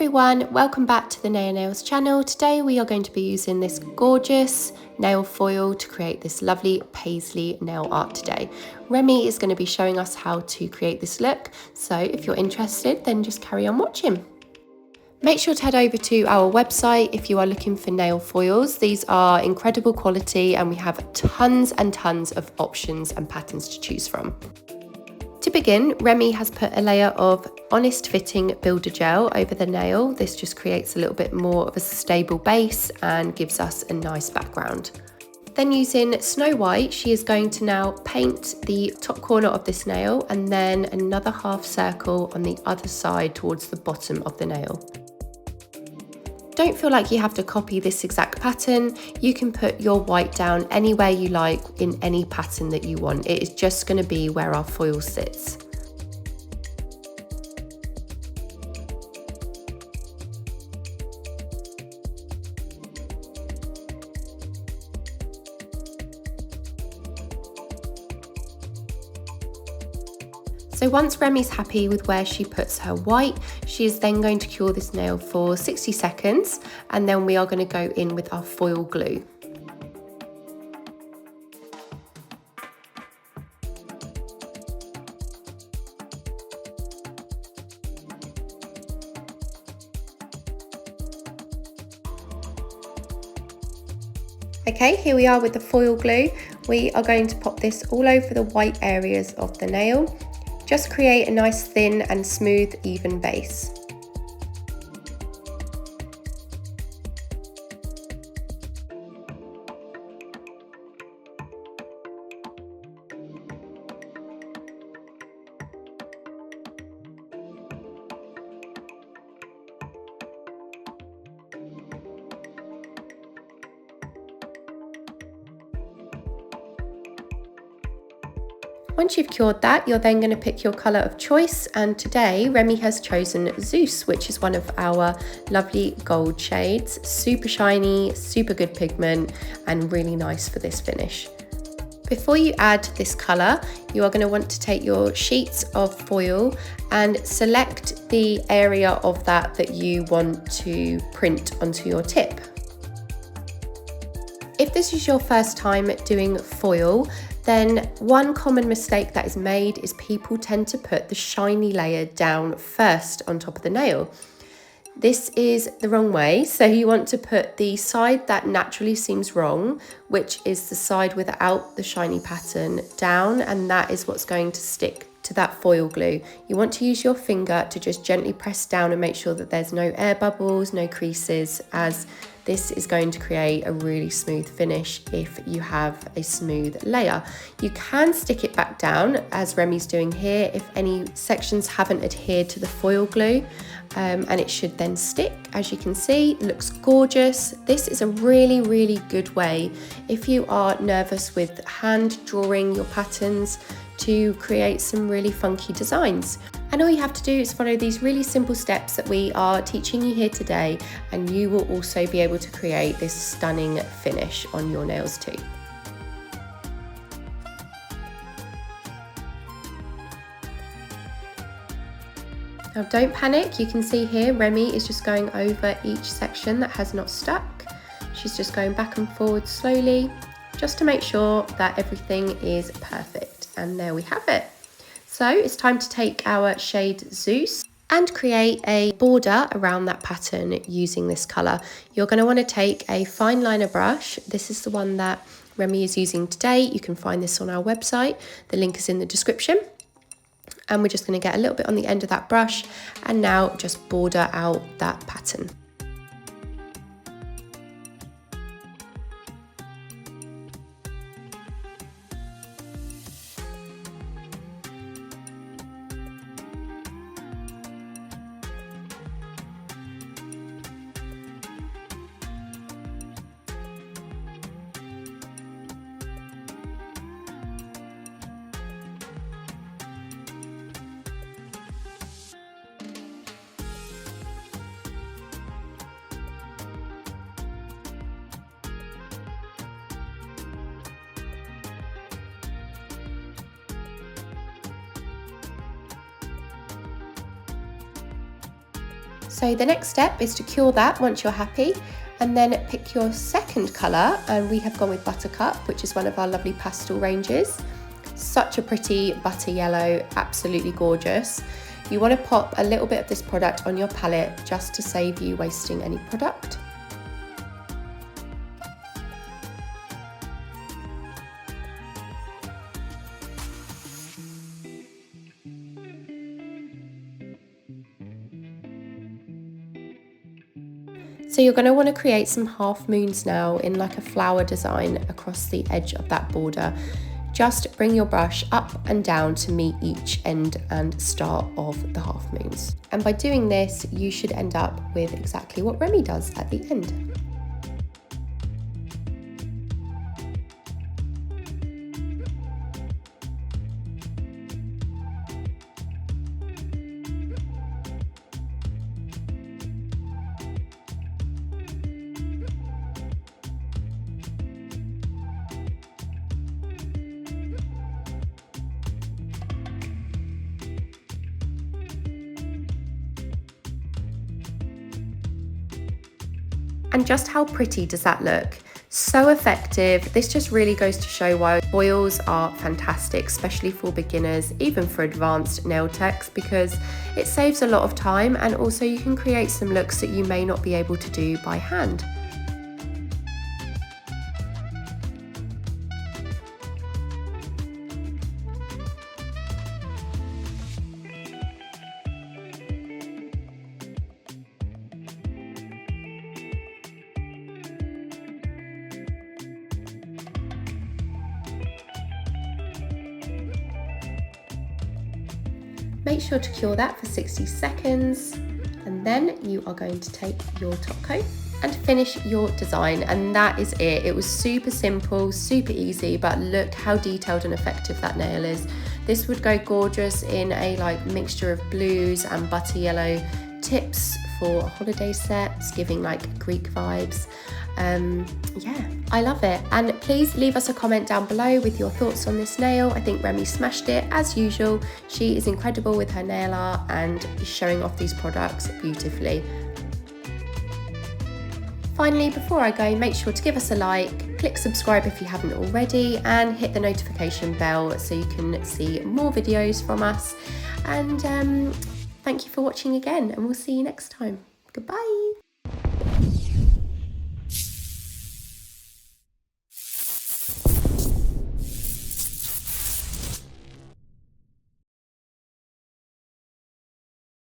everyone, welcome back to the Naio Nails channel. Today we are going to be using this gorgeous nail foil to create this lovely paisley nail art today. Reme is going to be showing us how to create this look, so if you're interested then just carry on watching. Make sure to head over to our website if you are looking for nail foils. These are incredible quality and we have tons and tons of options and patterns to choose from. To begin, Reme has put a layer of honest fitting builder gel over the nail. This just creates a little bit more of a stable base and gives us a nice background. Then using Snow White, she is going to now paint the top corner of this nail and then another half circle on the other side towards the bottom of the nail. Don't feel like you have to copy this exact pattern. You can put your white down anywhere you like in any pattern that you want. It is just going to be where our foil sits. So once Reme's happy with where she puts her white, she is then going to cure this nail for 60 seconds and then we are going to go in with our foil glue. Okay, here we are with the foil glue. We are going to pop this all over the white areas of the nail. Just create a nice thin and smooth, even base. Once you've cured that, you're then going to pick your colour of choice, and today Reme has chosen Zeus, which is one of our lovely gold shades. Super shiny, super good pigment and really nice for this finish. Before you add this colour, you are going to want to take your sheets of foil and select the area of that you want to print onto your tip. If this is your first time doing foil, then one common mistake that is made is people tend to put the shiny layer down first on top of the nail. This is the wrong way, so you want to put the side that naturally seems wrong, which is the side without the shiny pattern, down, and that is what's going to stick to that foil glue. You want to use your finger to just gently press down and make sure that there's no air bubbles, no creases, as this is going to create a really smooth finish if you have a smooth layer. You can stick it back down as Reme's doing here if any sections haven't adhered to the foil glue, and it should then stick. As you can see, it looks gorgeous. This is a really good way if you are nervous with hand drawing your patterns to create some really funky designs. And all you have to do is follow these really simple steps that we are teaching you here today, and you will also be able to create this stunning finish on your nails too. Now don't panic, you can see here Reme is just going over each section that has not stuck. She's just going back and forward slowly just to make sure that everything is perfect. And there we have it. So it's time to take our shade Zeus and create a border around that pattern using this colour. You're going to want to take a fine liner brush. This is the one that Reme is using today. You can find this on our website. The link is in the description. And we're just going to get a little bit on the end of that brush and now just border out that pattern. So the next step is to cure that once you're happy, and then pick your second colour, and we have gone with Buttercup, which is one of our lovely pastel ranges. Such a pretty butter yellow, absolutely gorgeous. You want to pop a little bit of this product on your palette just to save you wasting any product. So you're going to want to create some half moons now in like a flower design across the edge of that border. Just bring your brush up and down to meet each end and start of the half moons. And by doing this, you should end up with exactly what Reme does at the end. And just how pretty does that look? So effective. This just really goes to show why foils are fantastic, especially for beginners, even for advanced nail techs, because it saves a lot of time, and also you can create some looks that you may not be able to do by hand. Make sure to cure that for 60 seconds, and then you are going to take your top coat and finish your design, and that is it. It was super simple, super easy, but look how detailed and effective that nail is. This would go gorgeous in a like mixture of blues and butter yellow tips for holiday sets, giving like Greek vibes. Yeah, I love it. And please leave us a comment down below with your thoughts on this nail. I think Reme smashed it as usual. She is incredible with her nail art and is showing off these products beautifully. Finally, before I go, make sure to give us a like, click subscribe if you haven't already, and hit the notification bell so you can see more videos from us. And thank you for watching again, and we'll see you next time. Goodbye.